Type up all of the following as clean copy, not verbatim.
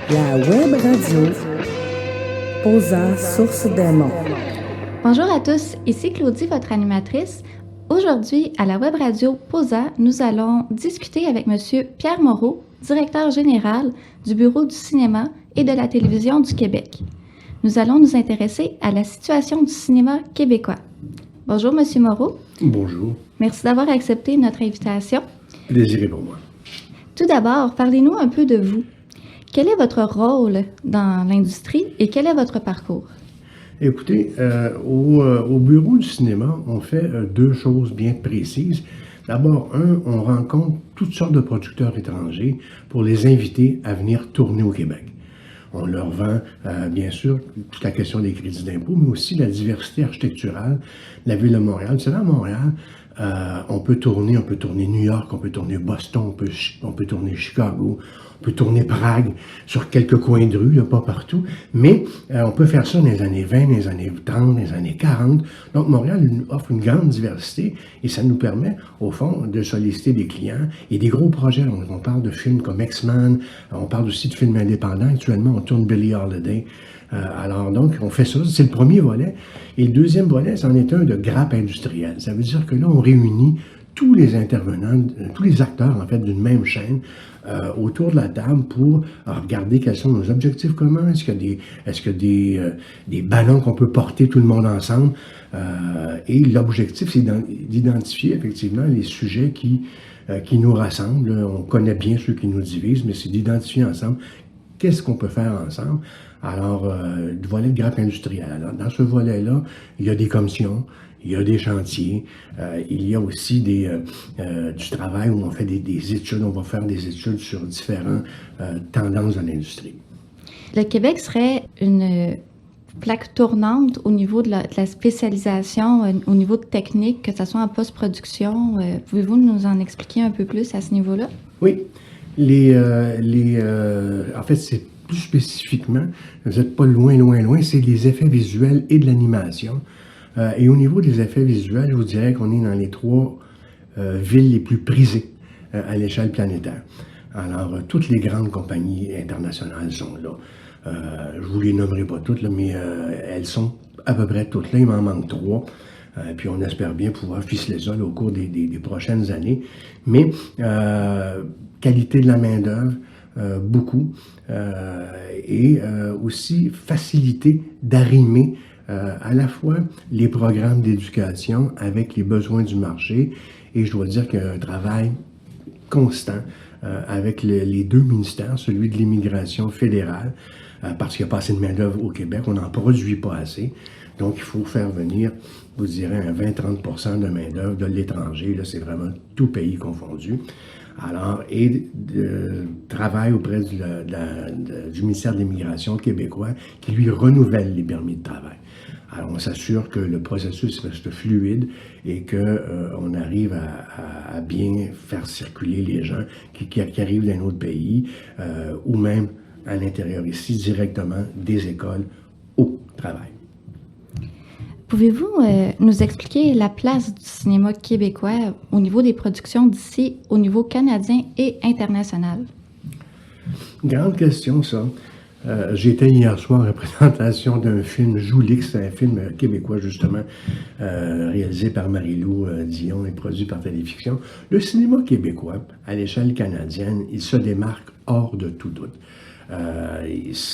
La web radio posant source des mots. Bonjour à tous, ici Claudie, votre animatrice. Aujourd'hui, à la web radio POSA, nous allons discuter avec M. Pierre Moreau, directeur général du Bureau du cinéma et de la télévision du Québec. Nous allons nous intéresser à la situation du cinéma québécois. Bonjour M. Moreau. Bonjour. Merci d'avoir accepté notre invitation. Plaisir est pour moi. Tout d'abord, parlez-nous un peu de vous. Quel est votre rôle dans l'industrie et quel est votre parcours? Écoutez, au bureau du cinéma, on fait deux choses bien précises. D'abord, on rencontre toutes sortes de producteurs étrangers pour les inviter à venir tourner au Québec. On leur vend, bien sûr, toute la question des crédits d'impôt, mais aussi la diversité architecturale de la ville de Montréal. Vous savez, à Montréal, on peut tourner New York, on peut tourner Boston, on peut tourner Chicago, on peut tourner Prague, sur quelques coins de rue, là, pas partout, mais on peut faire ça dans les années 20, dans les années 30, dans les années 40. Donc, Montréal offre une grande diversité et ça nous permet, au fond, de solliciter des clients et des gros projets. On parle de films comme X-Men, on parle aussi de films indépendants. Actuellement, on tourne Billie Holiday. Alors donc, on fait ça, c'est le premier volet. Et le deuxième volet, c'en est un de grappe industrielle. Ça veut dire que là, on réunit tous les intervenants, tous les acteurs, en fait, d'une même chaîne, autour de la table pour regarder quels sont nos objectifs communs. Est-ce qu'il y a des ballons qu'on peut porter tout le monde ensemble? Et l'objectif, c'est d'identifier effectivement les sujets qui nous rassemblent. On connaît bien ceux qui nous divisent, mais c'est d'identifier ensemble qu'est-ce qu'on peut faire ensemble. Alors, le volet de grappe industrielle. Alors, dans ce volet-là, il y a des commissions, il y a des chantiers, il y a aussi du travail où on fait des études, on va faire des études sur différentes tendances de l'industrie. Le Québec serait une plaque tournante au niveau de la spécialisation, au niveau de technique, que ce soit en post-production. Pouvez-vous nous en expliquer un peu plus à ce niveau-là? Oui. En fait, c'est plus spécifiquement, vous n'êtes pas loin, c'est les effets visuels et de l'animation. Et au niveau des effets visuels, je vous dirais qu'on est dans les trois villes les plus prisées à l'échelle planétaire. Alors, toutes les grandes compagnies internationales sont là. Je vous les nommerai pas toutes, là, mais elles sont à peu près toutes là. Il m'en manque trois. Puis on espère bien pouvoir ficeler ça là, au cours des prochaines années. Mais qualité de la main-d'œuvre, beaucoup. Et aussi facilité d'arrimer à la fois les programmes d'éducation avec les besoins du marché. Et je dois dire qu'il y a un travail constant avec les deux ministères, celui de l'immigration fédérale, parce qu'il n'y a pas assez de main-d'œuvre au Québec, on n'en produit pas assez. Donc, il faut faire venir, vous direz, un 20-30% de main-d'œuvre de l'étranger. Là, c'est vraiment tout pays confondu. Alors, et travail auprès du ministère de l'Immigration québécois qui, lui, renouvelle les permis de travail. Alors, on s'assure que le processus reste fluide et qu'on arrive à bien faire circuler les gens qui arrivent d'un autre pays ou même à l'intérieur ici, directement des écoles au travail. Pouvez-vous nous expliquer la place du cinéma québécois au niveau des productions d'ici, au niveau canadien et international? Grande question, ça. J'étais hier soir en représentation d'un film, Joulix, un film québécois, justement, réalisé par Marie-Lou Dion et produit par Téléfiction. Le cinéma québécois, à l'échelle canadienne, il se démarque hors de tout doute.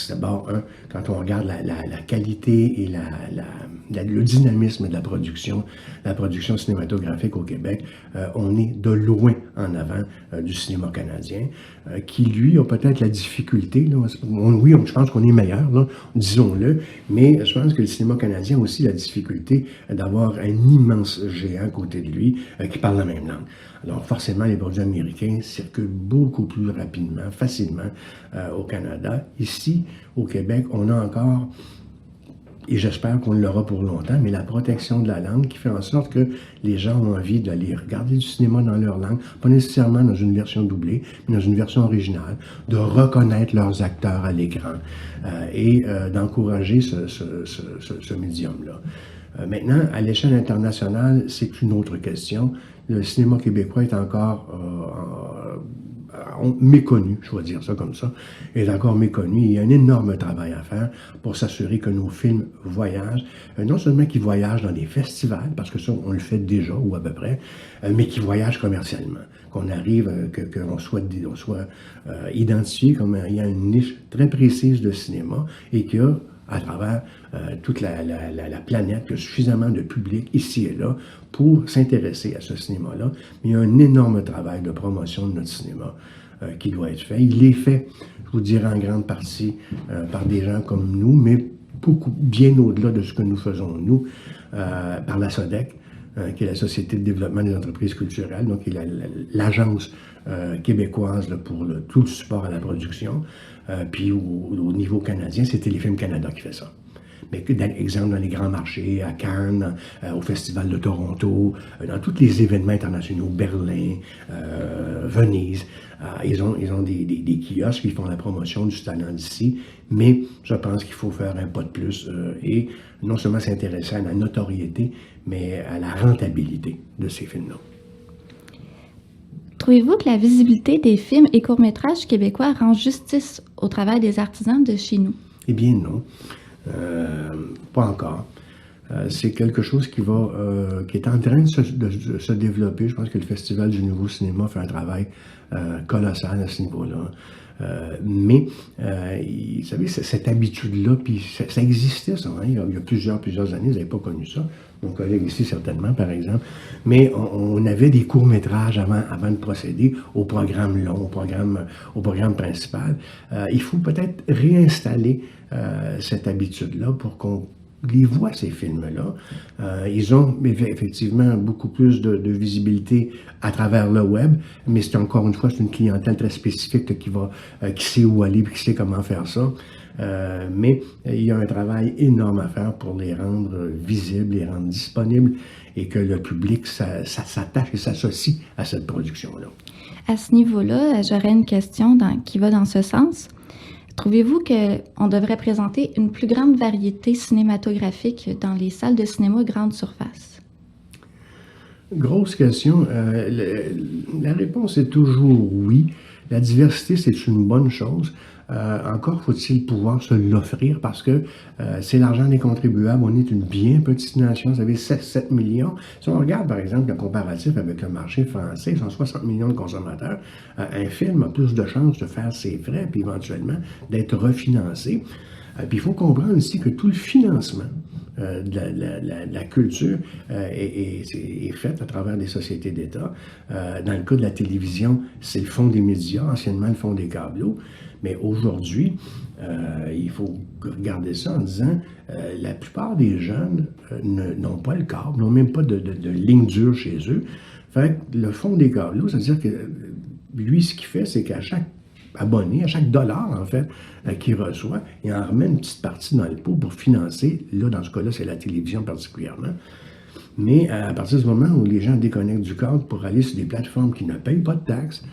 D'abord, quand on regarde la qualité et le dynamisme de la production cinématographique au Québec, on est de loin en avant du cinéma canadien, qui lui a peut-être la difficulté, là, oui, je pense qu'on est meilleur, là, disons-le, mais je pense que le cinéma canadien a aussi la difficulté d'avoir un immense géant à côté de lui qui parle la même langue. Alors forcément, les produits américains circulent beaucoup plus rapidement, facilement au Canada. Ici, au Québec, on a encore, et j'espère qu'on l'aura pour longtemps, mais la protection de la langue qui fait en sorte que les gens ont envie d'aller regarder du cinéma dans leur langue, pas nécessairement dans une version doublée, mais dans une version originale, de reconnaître leurs acteurs à l'écran et d'encourager ce médium-là. Maintenant, à l'échelle internationale, c'est une autre question. Le cinéma québécois est encore méconnu, je vais dire ça comme ça, est encore méconnu. Il y a un énorme travail à faire pour s'assurer que nos films voyagent, non seulement qu'ils voyagent dans des festivals, parce que ça, on le fait déjà, ou à peu près, mais qu'ils voyagent commercialement, qu'on arrive, qu'on soit identifié comme ayant une niche très précise de cinéma et qu'il y a à travers toute la planète, qu'il y a suffisamment de public ici et là pour s'intéresser à ce cinéma-là. Mais il y a un énorme travail de promotion de notre cinéma qui doit être fait. Il est fait, je vous dirais, en grande partie par des gens comme nous, mais beaucoup, bien au-delà de ce que nous faisons, nous, par la SODEC, qui est la Société de développement des entreprises culturelles, donc qui est l'agence québécoise là, pour tout le support à la production. Puis au niveau canadien, c'est Téléfilm Canada qui fait ça. Mais exemple, dans les grands marchés, à Cannes, au Festival de Toronto, dans tous les événements internationaux, Berlin, Venise, ils ont des kiosques qui font la promotion du talent d'ici, mais je pense qu'il faut faire un pas de plus et non seulement s'intéresser à la notoriété, mais à la rentabilité de ces films-là. Trouvez-vous que la visibilité des films et courts-métrages québécois rend justice au travail des artisans de chez nous? Eh bien non, pas encore. C'est quelque chose qui est en train de se développer. Je pense que le Festival du Nouveau Cinéma fait un travail colossal à ce niveau-là. Mais, vous savez, cette habitude-là, puis ça existait, ça, hein, il y a plusieurs années, vous n'avez pas connu ça. Mon collègue ici, certainement, par exemple. Mais on avait des courts-métrages avant de procéder au programme long, au programme principal. Il faut peut-être réinstaller cette habitude-là pour qu'on les voit, ces films-là. Ils ont effectivement beaucoup plus de visibilité à travers le web, mais c'est encore une fois, c'est une clientèle très spécifique qui sait où aller et qui sait comment faire ça. Mais il y a un travail énorme à faire pour les rendre visibles, les rendre disponibles et que le public s'attache et s'associe à cette production-là. À ce niveau-là, j'aurais une question qui va dans ce sens. Trouvez-vous qu'on devrait présenter une plus grande variété cinématographique dans les salles de cinéma grande surface? Grosse question. La réponse est toujours oui. La diversité, c'est une bonne chose. Encore faut-il pouvoir se l'offrir parce que c'est l'argent des contribuables. On est une bien petite nation. Vous avez 7 millions. Si on regarde, par exemple, le comparatif avec le marché français, 160 millions de consommateurs, un film a plus de chances de faire ses frais puis éventuellement d'être refinancé. Puis il faut comprendre aussi que tout le financement de la culture est faite à travers des sociétés d'État. Dans le cas de la télévision, c'est le Fonds des médias, anciennement le Fonds des câbleaux. Mais aujourd'hui, il faut regarder ça en disant la plupart des jeunes n'ont pas le câble, n'ont même pas de ligne dure chez eux. Fait que le Fonds des câbleaux, c'est-à-dire que lui, ce qu'il fait, c'est qu'à chaque abonné, à chaque dollar, en fait, qu'il reçoit, il en remet une petite partie dans le pot pour financer, là, dans ce cas-là, c'est la télévision particulièrement. Mais à partir du moment où les gens déconnectent du câble pour aller sur des plateformes qui ne payent pas de taxes,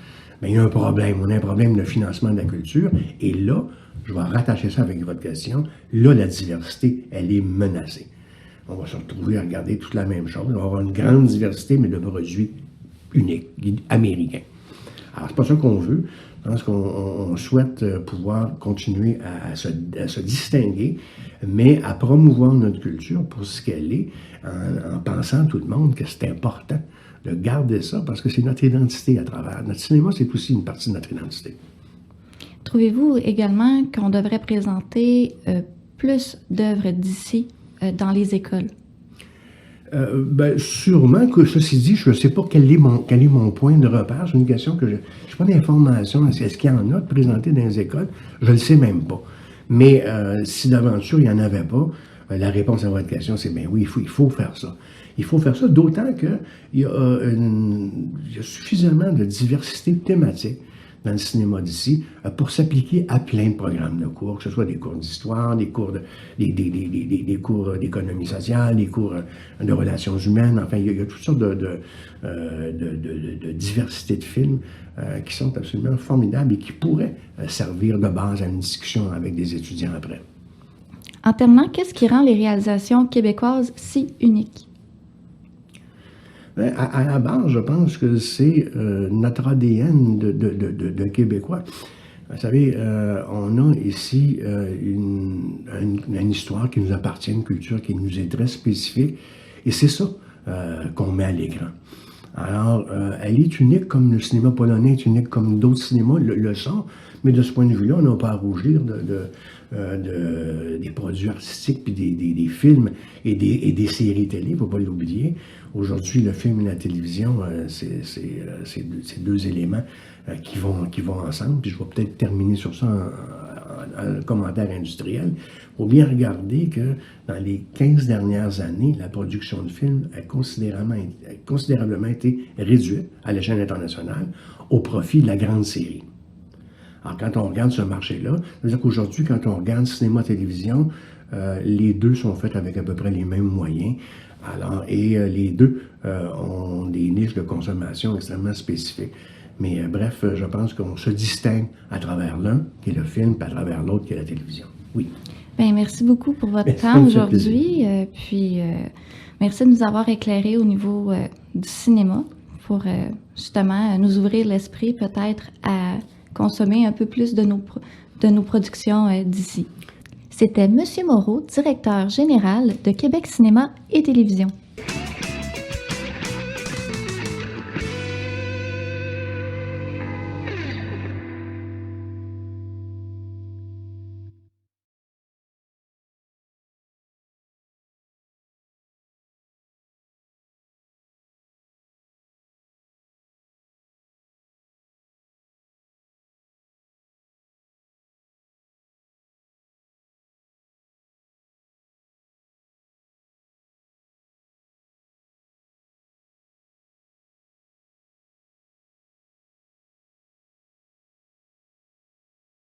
bien, il y a un problème. On a un problème de financement de la culture. Et là, je vais rattacher ça avec votre question, là, la diversité, elle est menacée. On va se retrouver à regarder toute la même chose. On va avoir une grande diversité, mais de produits uniques, américains. Alors, c'est pas ça qu'on veut. Je pense qu'on souhaite pouvoir continuer à se distinguer, mais à promouvoir notre culture pour ce qu'elle est, en pensant tout le monde que c'est important de garder ça, parce que c'est notre identité à travers. Notre cinéma, c'est aussi une partie de notre identité. Trouvez-vous également qu'on devrait présenter plus d'œuvres d'ici dans les écoles? Sûrement que, ceci dit, je ne sais pas quel est mon point de repère. C'est une question que je n'ai pas d'informations. Est-ce qu'il y en a de présenté dans les écoles? Je ne le sais même pas. Mais si d'aventure, il n'y en avait pas, la réponse à votre question, c'est bien oui, il faut faire ça. Il faut faire ça, d'autant qu'il y a suffisamment de diversité thématique dans le cinéma d'ici pour s'appliquer à plein de programmes de cours, que ce soit des cours d'histoire, des cours d'économie sociale, des cours de relations humaines. Enfin, il y a toutes sortes de diversité de films qui sont absolument formidables et qui pourraient servir de base à une discussion avec des étudiants après. En terminant, qu'est-ce qui rend les réalisations québécoises si uniques? À la base, je pense que c'est notre ADN de Québécois. Vous savez, on a ici une histoire qui nous appartient, une culture qui nous est très spécifique, et c'est ça qu'on met à l'écran. Alors, elle est unique comme le cinéma polonais est unique comme d'autres cinémas le sont, mais de ce point de vue-là, on n'a pas à rougir des produits artistiques, puis des films et des séries télé, il ne faut pas l'oublier. Aujourd'hui, le film et la télévision, c'est deux éléments qui vont ensemble. Puis je vais peut-être terminer sur ça en commentaire industriel. Il faut bien regarder que dans les 15 dernières années, la production de films a considérablement été réduite à l'échelle internationale au profit de la grande série. Alors, quand on regarde ce marché-là, ça veut dire qu'aujourd'hui, quand on regarde cinéma-télévision, les deux sont faits avec à peu près les mêmes moyens. Alors, et les deux ont des niches de consommation extrêmement spécifiques. Mais bref, je pense qu'on se distingue à travers l'un, qui est le film, puis à travers l'autre, qui est la télévision. Oui. Bien, merci beaucoup pour votre temps aujourd'hui. Merci de nous avoir éclairés au niveau du cinéma pour justement nous ouvrir l'esprit peut-être à consommer un peu plus de nos productions d'ici. C'était M. Moreau, directeur général de Québec Cinéma et Télévision.